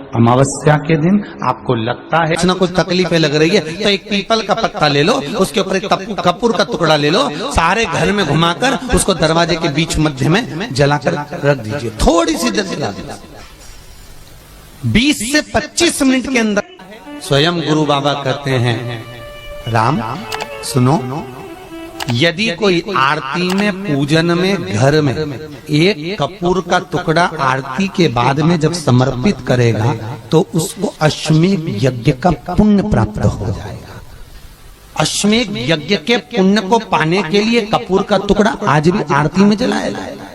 अमावस्या के दिन आपको लगता है कुछ ना कुछ तकलीफें लग रही है तो एक पीपल का पत्ता ले लो, उसके ऊपर एक कपूर का टुकड़ा ले लो, सारे घर में घुमाकर उसको दरवाजे के बीच मध्य में जलाकर रख दीजिए। थोड़ी सी देर जला दीजिए, 20 से 25 मिनट के अंदर। स्वयं गुरु बाबा कहते हैं, राम सुनो, यदि कोई आरती में पूजन में घर में एक कपूर का टुकड़ा आरती के बाद में जब समर्पित करेगा तो उसको अश्वमेध यज्ञ का पुण्य प्राप्त हो जाएगा। अश्वमेध यज्ञ के पुण्य को पाने के लिए कपूर का टुकड़ा आज भी आरती में जलाया जाएगा,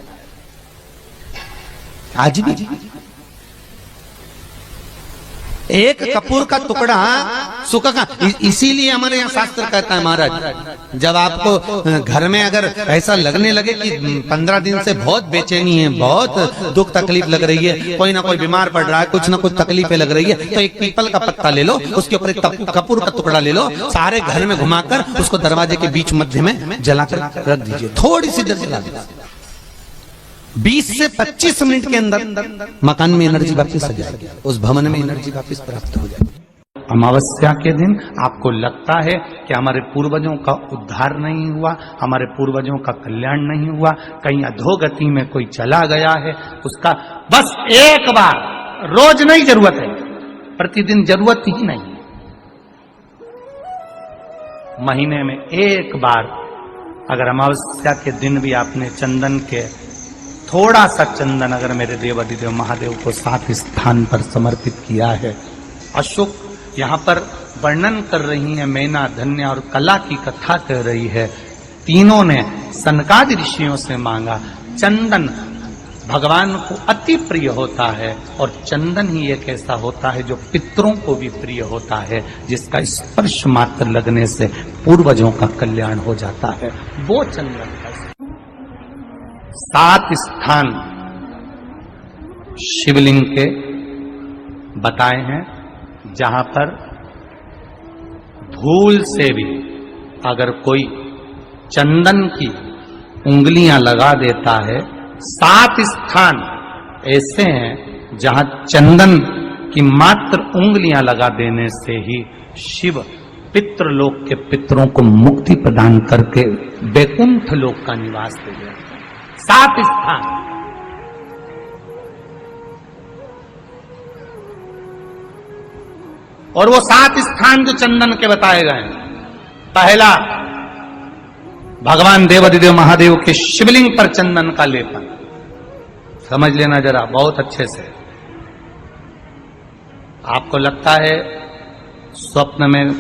आज भी। एक कपूर का टुकड़ा सुख का, इसीलिए हमारे यहाँ शास्त्र कहता है महाराज, जब आपको घर में अगर ऐसा लगने लगे कि 15 दिन से बहुत बेचैनी है, बहुत दुख तकलीफ लग रही है, कोई ना कोई बीमार पड़ रहा है, कुछ ना कुछ तकलीफें लग रही है, तो एक पीपल का पत्ता ले लो, उसके ऊपर एक कपूर का टुकड़ा ले लो, सारे घर में घुमाकर उसको दरवाजे के बीच मध्य में जलाकर रख दीजिए। थोड़ी सी देर जला दीजिए, 20 से 25 मिनट के अंदर मकान में एनर्जी वापस आ जाएगी, उस भवन में एनर्जी वापस प्राप्त हो जाएगी। अमावस्या के दिन आपको लगता है कि हमारे पूर्वजों का उद्धार नहीं हुआ, हमारे पूर्वजों का कल्याण नहीं हुआ, कहीं अधोगति में कोई चला गया है, उसका बस एक बार, रोज नहीं जरूरत है, प्रतिदिन जरूरत ही नहीं, महीने में एक बार अगर अमावस्या के दिन भी आपने चंदन के थोड़ा सा चंदन अगर मेरे देवाधिदेव महादेव को 7 स्थान पर समर्पित किया है। अशोक यहाँ पर वर्णन कर रही है, मैना, धन्य और कला की कथा कह रही है। तीनों ने सनकादि ऋषियों से मांगा। चंदन भगवान को अति प्रिय होता है और चंदन ही एक ऐसा होता है जो पितरों को भी प्रिय होता है, जिसका स्पर्श मात्र लगने से पूर्वजों का कल्याण हो जाता है। वो चंदन का 7 स्थान शिवलिंग के बताए हैं, जहां पर भूल से भी अगर कोई चंदन की उंगलियां लगा देता है, 7 स्थान ऐसे हैं जहां चंदन की मात्र उंगलियां लगा देने से ही शिव पितृलोक के पितरों को मुक्ति प्रदान करके वैकुंठ लोक का निवास दे गया। 7 स्थान। और वो 7 स्थान जो चंदन के बताए गए, पहला भगवान देवाधिदेव महादेव के शिवलिंग पर चंदन का लेपन, समझ लेना जरा बहुत अच्छे से। आपको लगता है स्वप्न में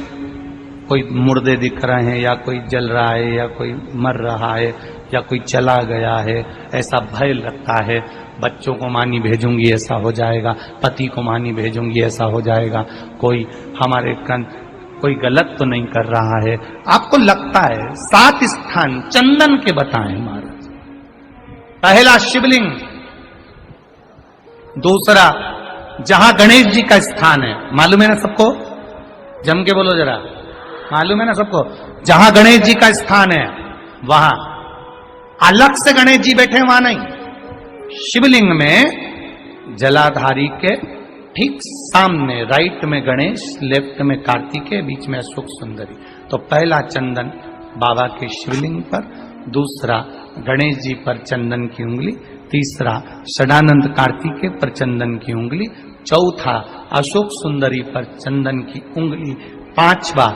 कोई मुर्दे दिख रहे हैं, या कोई जल रहा है, या कोई मर रहा है, या कोई चला गया है, ऐसा भय लगता है। बच्चों को मानी भेजूंगी ऐसा हो जाएगा, पति को मानी भेजूंगी ऐसा हो जाएगा, कोई हमारे कोई गलत तो नहीं कर रहा है, आपको लगता है। 7 स्थान चंदन के बताएं महाराज। पहला शिवलिंग, दूसरा जहां गणेश जी का स्थान है, मालूम है ना सबको, जम के बोलो जरा, मालूम है ना सबको, जहां गणेश जी का स्थान है वहां अलग से गणेश जी बैठे, वहां नहीं। शिवलिंग में जलाधारी के ठीक सामने राइट में गणेश, लेफ्ट में कार्तिकेय, बीच में अशोक सुंदरी। तो पहला चंदन बाबा के शिवलिंग पर, दूसरा गणेश जी पर चंदन की उंगली, तीसरा षडानंद कार्तिकेय पर चंदन की उंगली, चौथा अशोक सुंदरी पर चंदन की उंगली, पांचवा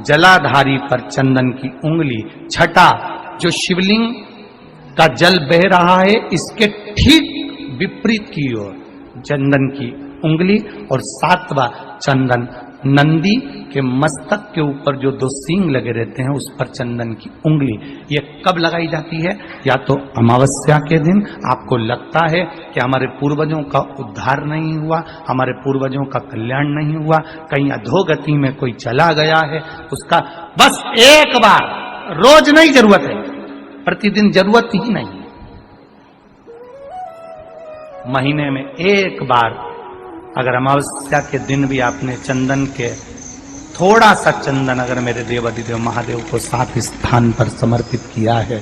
जलाधारी पर चंदन की उंगली, छठा जो शिवलिंग का जल बह रहा है इसके ठीक विपरीत की ओर चंदन की उंगली, और 7वां चंदन नंदी के मस्तक के ऊपर जो 2 सींग लगे रहते हैं उस पर चंदन की उंगली। ये कब लगाई जाती है? या तो अमावस्या के दिन आपको लगता है कि हमारे पूर्वजों का उद्धार नहीं हुआ, हमारे पूर्वजों का कल्याण नहीं हुआ, कहीं अधोगति में कोई चला गया है, उसका बस एक बार, रोज नहीं जरूरत है, प्रतिदिन जरूरत ही नहीं, महीने में एक बार अगर अमावस्या के दिन भी आपने चंदन के थोड़ा सा चंदन अगर मेरे देवाधिदेव महादेव को 7 स्थान पर समर्पित किया है।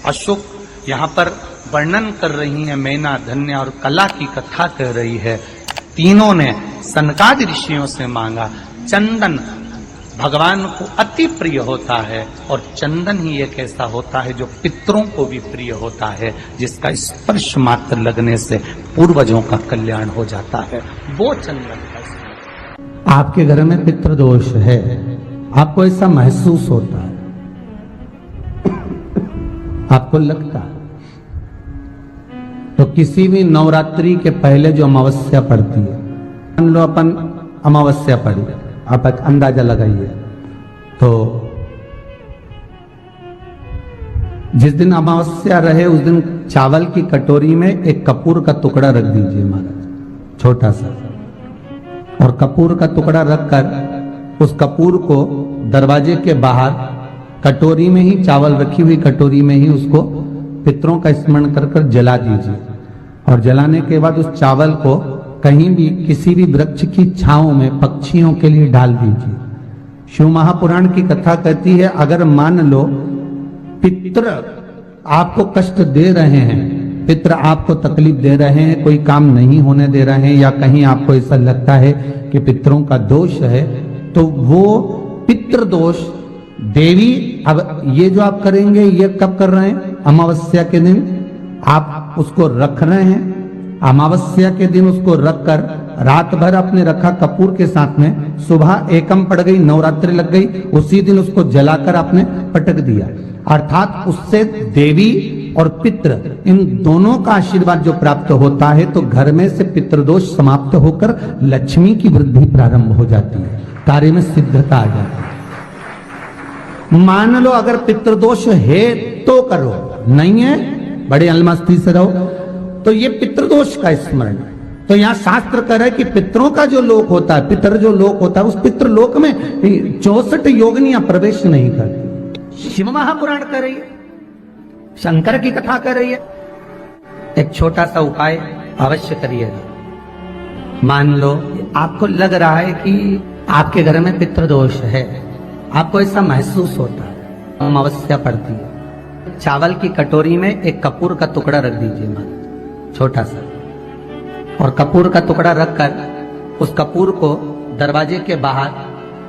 अशोक यहाँ पर वर्णन कर रही है, मैना, धन्य और कला की कथा कह रही है। तीनों ने सनकादि ऋषियों से मांगा। चंदन भगवान को अति प्रिय होता है और चंदन ही एक ऐसा होता है जो पितरों को भी प्रिय होता है, जिसका स्पर्श मात्र लगने से पूर्वजों का कल्याण हो जाता है, वो चंदन का। आपके घर में पितृदोष है, आपको ऐसा महसूस होता है, आपको लगता है, तो किसी भी नवरात्रि के पहले जो अमावस्या पड़ती है, मान लो अपन अमावस्या पड़ी, आप एक अंदाजा लगाइए, तो जिस दिन अमावस्या रहे उस दिन चावल की कटोरी में एक कपूर का टुकड़ा रख दीजिए महाराज, छोटा सा, और कपूर का टुकड़ा रखकर उस कपूर को दरवाजे के बाहर कटोरी में ही, चावल रखी हुई कटोरी में ही उसको पितरों का स्मरण कर कर जला दीजिए। और जलाने के बाद उस चावल को कहीं भी किसी भी वृक्ष की छांव में पक्षियों के लिए डाल दीजिए। शिव महापुराण की कथा कहती है, अगर मान लो पितृ आपको कष्ट दे रहे हैं, पितृ आपको तकलीफ दे रहे हैं, कोई काम नहीं होने दे रहे हैं, या कहीं आपको ऐसा लगता है कि पितरों का दोष है, तो वो पितृ दोष देवी, अब ये जो आप करेंगे ये कब कर रहे हैं? अमावस्या के दिन आप उसको रख रहे हैं, अमावस्या के दिन उसको रखकर रात भर आपने रखा कपूर के साथ में, सुबह एकम पड़ गई, नवरात्रि लग गई, उसी दिन उसको जलाकर आपने पटक दिया। अर्थात उससे देवी और पितृ इन दोनों का आशीर्वाद जो प्राप्त होता है, तो घर में से पितृदोष समाप्त होकर लक्ष्मी की वृद्धि प्रारंभ हो जाती है, कार्य में सिद्धता आ जाती है। मान लो अगर पितृदोष है तो करो, नहीं है बड़े अलमस्ती से रहो, तो ये पितृदोष का स्मरण। तो यहाँ शास्त्र कह रहा है कि पितरों का जो लोक होता है, पितर जो लोक होता है, उस पितृलोक में 64 योगिनियां प्रवेश नहीं करती। शिव महापुराण कर रही है, शंकर की कथा कर रही है। एक छोटा सा उपाय अवश्य करिएगा। मान लो आपको लग रहा है कि आपके घर में पितृदोष है, आपको ऐसा महसूस होता है, अमावस्या पड़ती है, चावल की कटोरी में एक कपूर का टुकड़ा रख दीजिए मान, छोटा सा, और कपूर का टुकड़ा रखकर उस कपूर को दरवाजे के बाहर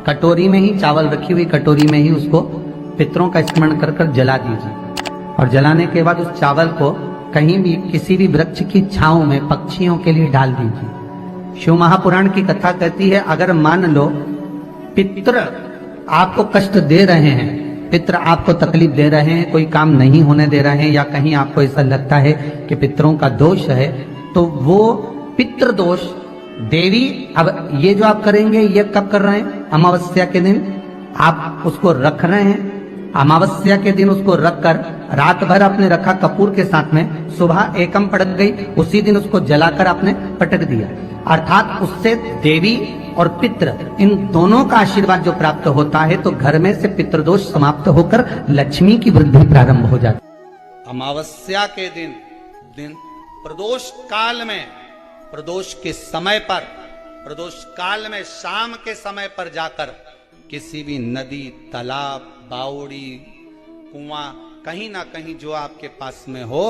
कटोरी में ही, चावल रखी हुई कटोरी में ही उसको पितरों का स्मरण कर कर जला दीजिए। और जलाने के बाद उस चावल को कहीं भी किसी भी वृक्ष की छांव में पक्षियों के लिए डाल दीजिए। शिव महापुराण की कथा कहती है, अगर मान लो पितृ आपको कष्ट दे रहे हैं, पितृ आपको तकलीफ दे रहे हैं, कोई काम नहीं होने दे रहे हैं, या कहीं आपको ऐसा लगता है कि पितरों का दोष है, तो वो पितृ दोष देवी, अब ये जो आप करेंगे ये कब कर रहे हैं? अमावस्या के दिन आप उसको रख रहे हैं, अमावस्या के दिन उसको रखकर रात भर आपने रखा कपूर के साथ में, सुबह एकम पड़ गई, उसी दिन उसको जलाकर आपने पटक दिया। अर्थात उससे देवी और पितृ इन दोनों का आशीर्वाद जो प्राप्त होता है, तो घर में से पितृदोष समाप्त होकर लक्ष्मी की वृद्धि प्रारंभ हो जाती है। अमावस्या के दिन प्रदोष काल में, प्रदोष के समय पर, प्रदोष काल में शाम के समय पर जाकर किसी भी नदी, तालाब, बावड़ी, कुआं, कहीं ना कहीं जो आपके पास में हो,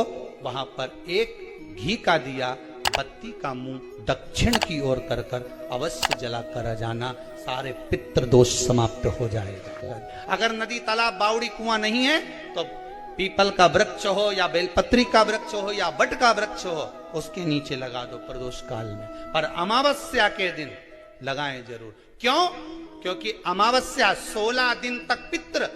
वहां पर एक घी का दिया, बत्ती का मुंह दक्षिण की ओर कर कर अवश्य जला कर जाना, सारे पितृ दोष समाप्त हो जाएगा। अगर नदी, तालाब, बावड़ी, कुआं नहीं है तो पीपल का वृक्ष हो या बेलपत्री का वृक्ष हो या बट का वृक्ष हो, उसके नीचे लगा दो प्रदोष काल में। पर अमावस्या के दिन लगाएं जरूर। क्यों? क्योंकि अमावस्या 16 दिन तक पितृ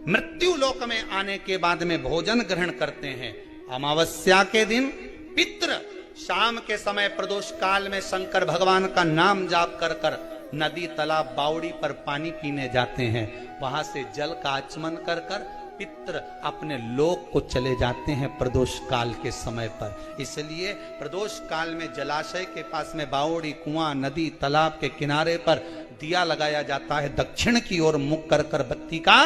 मृत्यु लोक में आने के बाद में भोजन ग्रहण करते हैं। अमावस्या के दिन पितृ शाम के समय प्रदोष काल में शंकर भगवान का नाम जाप कर कर नदी, तालाब, बावड़ी पर पानी पीने जाते हैं। वहां से जल का आचमन कर कर पितृ अपने लोक को चले जाते हैं प्रदोष काल के समय पर। इसलिए प्रदोष काल में जलाशय के पास में बावड़ी, कुआं, नदी, तालाब के किनारे पर दिया लगाया जाता है दक्षिण की ओर मुख कर कर बत्ती का,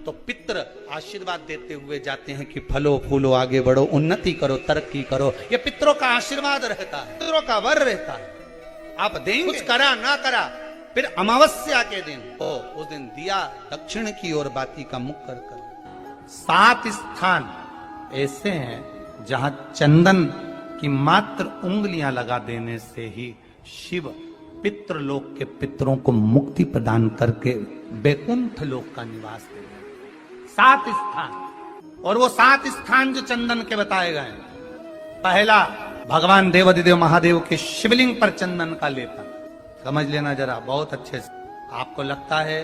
तो पितृ आशीर्वाद देते हुए जाते हैं कि फलो फूलो, आगे बढ़ो, उन्नति करो, तरक्की करो। ये पितरों का आशीर्वाद रहता है, पितरों का वर रहता है। आप देंगे, कुछ करा ना करा, फिर अमावस्या के दिन उस दिन दिया दक्षिण की ओर बाती का मुख कर कर। 7 स्थान ऐसे हैं जहां चंदन की मात्र उंगलियां लगा देने से ही शिव पितृलोक के पितरों को मुक्ति प्रदान करके वैकुंठ लोक का निवास दे रहे 7 स्थान, और वो 7 स्थान जो चंदन के बताए गए हैं। पहला, भगवान देवाधिदेव महादेव के शिवलिंग पर चंदन का लेपन। समझ लेना जरा बहुत अच्छे से। आपको लगता है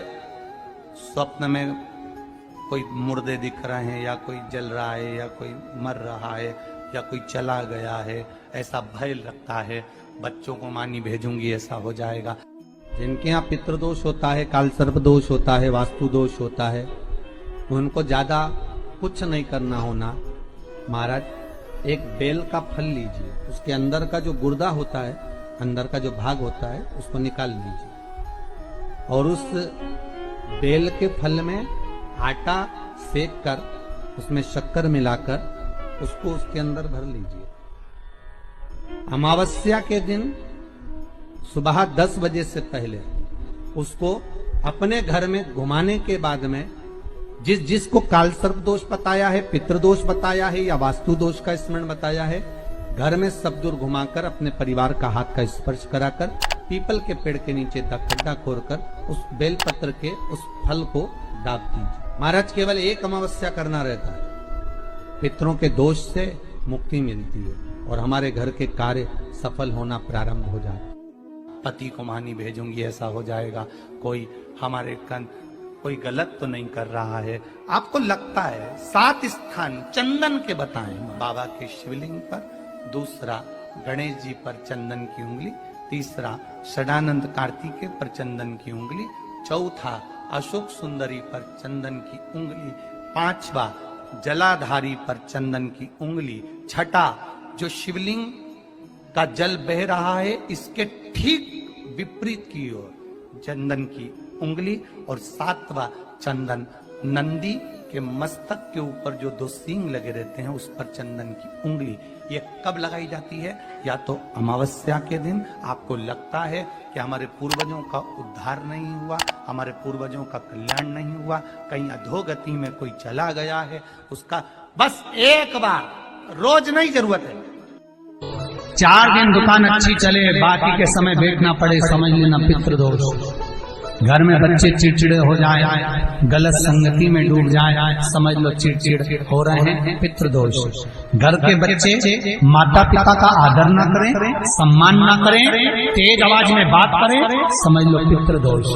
स्वप्न में कोई मुर्दे दिख रहे हैं, या कोई जल रहा है, या कोई मर रहा है, या कोई चला गया है, ऐसा भय लगता है। बच्चों को मानी भेजूंगी ऐसा हो जाएगा। जिनके यहाँ पितृदोष होता है, काल सर्प दोष होता है, वास्तु दोष होता है, उनको ज्यादा कुछ नहीं करना होना। महाराज एक बेल का फल लीजिए, उसके अंदर का जो गुर्दा होता है, अंदर का जो भाग होता है, उसको निकाल लीजिए और उस बेल के फल में आटा सेक कर उसमें शक्कर मिलाकर उसको उसके अंदर भर लीजिए। अमावस्या के दिन सुबह 10 बजे से पहले उसको अपने घर में घुमाने के बाद में जिसको काल सर्प दोष बताया है, पितृदोष बताया है, या वास्तु दोष का स्मरण बताया है, घर में सब दूर घुमाकर अपने परिवार का हाथ का स्पर्श कराकर पीपल के पेड़ के नीचे खड्डा खोदकर उस बेलपत्र के उस फल को दाब दीजिए। महाराज केवल एक अमावस्या करना रहता है, पितरों के दोष से मुक्ति मिलती है और हमारे घर के कार्य सफल होना प्रारंभ हो जाता है। पति को मानी भेजूंगी ऐसा हो जाएगा। कोई हमारे कोई गलत तो नहीं कर रहा है। आपको लगता है 7 स्थान चंदन के बताएं, बाबा के शिवलिंग पर, दूसरा गणेश जी पर चंदन की उंगली, तीसरा षडानंद कार्तिकेय पर चंदन की उंगली, चौथा अशोक सुंदरी पर चंदन की उंगली, 5वां जलाधारी पर चंदन की उंगली, छठा जो शिवलिंग का जल बह रहा है इसके ठीक विपरीत की ओर चंदन की उंगली, और 7वां चंदन नंदी के मस्तक के ऊपर जो 2 सींग लगे रहते हैं उस पर चंदन की उंगली। ये कब लगाई जाती है? या तो अमावस्या के दिन। आपको लगता है कि हमारे पूर्वजों का उद्धार नहीं हुआ, हमारे पूर्वजों का कल्याण नहीं हुआ, कहीं अधोगति में कोई चला गया है, उसका बस एक बार, रोज नहीं जरूरत है, 4 दिन दुकान अच्छी चले, बाकी के समय देखना पड़े, समझ लेना पितृदोष। घर में बच्चे चिड़चिड़े हो जाए, गलत संगति में डूब जाए, समझ लो चिड़चिड़ हो रहे हैं, पितृदोष। घर के बच्चे माता पिता का आदर न करें, सम्मान न करें, तेज आवाज में बात करें, समझ लो पितृदोष।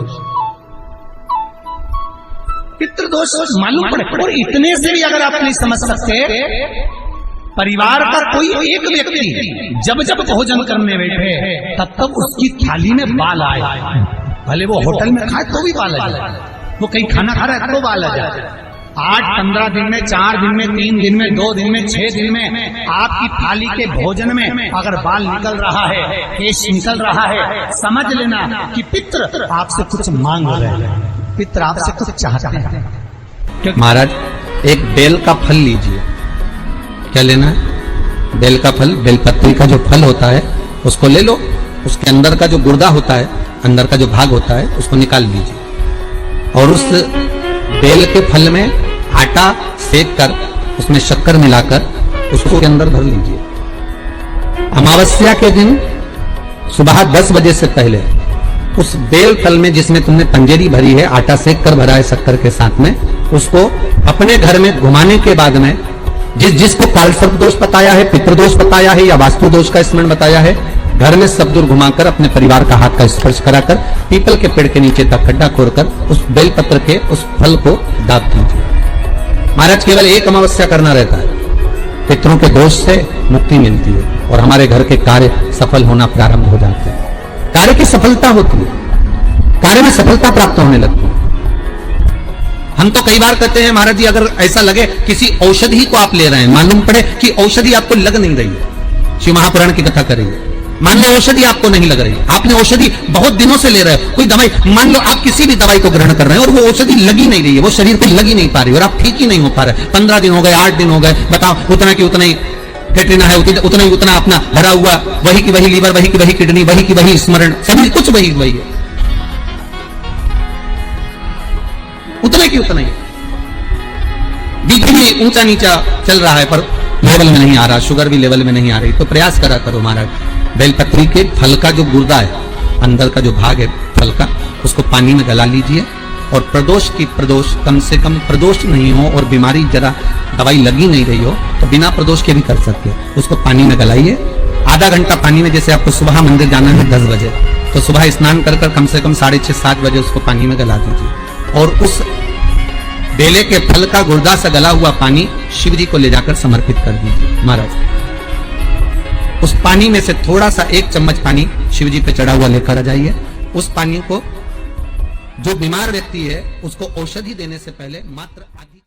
पितृदोष मालूम पड़े। और इतने से भी अगर आप नहीं समझ सकते, परिवार का कोई एक व्यक्ति जब जब भोजन करने बैठे तब तब उसकी थाली में बाल आए, भले वो होटल में खाए तो भी बाल आ जाए, वो कहीं खाना खा रहा है तो बाल आ जाए। 8-15 दिन में, 4 दिन में, 3 दिन में, 2 दिन में, 6 दिन में आपकी थाली के भोजन में अगर बाल निकल रहा है, केश निकल रहा है, समझ लेना कि पितृ आपसे कुछ मांग रहे हैं, पितृ आपसे कुछ चाहते हैं। महाराज एक बेल का फल लीजिए। क्या लेना है? बेल का फल, बेलपत्री का जो फल होता है उसको ले लो, उसके अंदर का जो गुर्दा होता है, अंदर का जो भाग होता है, उसको निकाल लीजिए और उस बेल के फल में आटा सेक कर उसमें शक्कर मिलाकर उसको के अंदर भर लीजिए। अमावस्या के दिन सुबह 10 बजे से पहले उस बेल फल में जिसमें तुमने पंजेरी भरी है, आटा सेक कर भरा है शक्कर के साथ में, उसको अपने घर में घुमाने के बाद में जिसको काल सर्प दोष बताया है, पितृदोष बताया है, या वास्तु दोष का स्मरण बताया है, घर में सब दूर घुमाकर अपने परिवार का हाथ का स्पर्श कराकर पीपल के पेड़ के नीचे खड्डा खोदकर उस बेलपत्र के उस फल को दाब दीजिए। महाराज केवल एक अमावस्या करना रहता है, पितरों के दोष से मुक्ति मिलती है और हमारे घर के कार्य सफल होना प्रारंभ हो जाते हैं। कार्य की सफलता होती है, कार्य में सफलता प्राप्त होने लगती है। हम तो कई बार कहते हैं महाराज जी, अगर ऐसा लगे किसी औषधि को आप ले रहे हैं, मालूम पड़े कि औषधि आपको लग नहीं रही है, शिव महापुराण की कथा करेंगे, मान लो औषधि आपको नहीं लग रही, आपने औषधि बहुत दिनों से ले रहे हो, कोई दवाई, मान लो आप किसी भी दवाई को ग्रहण कर रहे हैं और वो औषधि लगी नहीं रही है, वो शरीर पे लगी नहीं पा रही और आप ठीक ही नहीं हो पा रहे, 15 दिन हो गए, 8 दिन हो गए, बताओ उतना की उतना ही कैटरीना है, उतना ही उतना अपना भरा हुआ, वही की वही लीवर, वही की वही किडनी, वही की वही स्मरण, सभी कुछ वही वही है, उतने की उतना ही। बीपी भी ऊंचा नीचा चल रहा है पर लेवल में नहीं आ रहा, शुगर भी लेवल में नहीं आ रही, तो प्रयास करा करो महाराज, बेलपत्री के फल का जो गुर्दा है, अंदर का जो भाग है फल का, उसको पानी में गला लीजिए और प्रदोष कम से कम प्रदोष नहीं हो और बीमारी जरा दवाई लगी नहीं रही हो तो बिना प्रदोष के भी कर सकते हो। उसको पानी में गलाइए आधा घंटा पानी में। जैसे आपको सुबह मंदिर जाना है 10 बजे, तो सुबह स्नान कर कम से कम 6:30-7 बजे उसको पानी में गला दीजिए और उस बेले के फल का गुर्दा से गला हुआ पानी शिव जी को ले जाकर समर्पित कर दीजिए। महाराज उस पानी में से थोड़ा सा 1 चम्मच पानी शिव जी पे चढ़ा हुआ लेकर आ जाइए। उस पानी को जो बीमार व्यक्ति है उसको औषधि देने से पहले मात्र आधी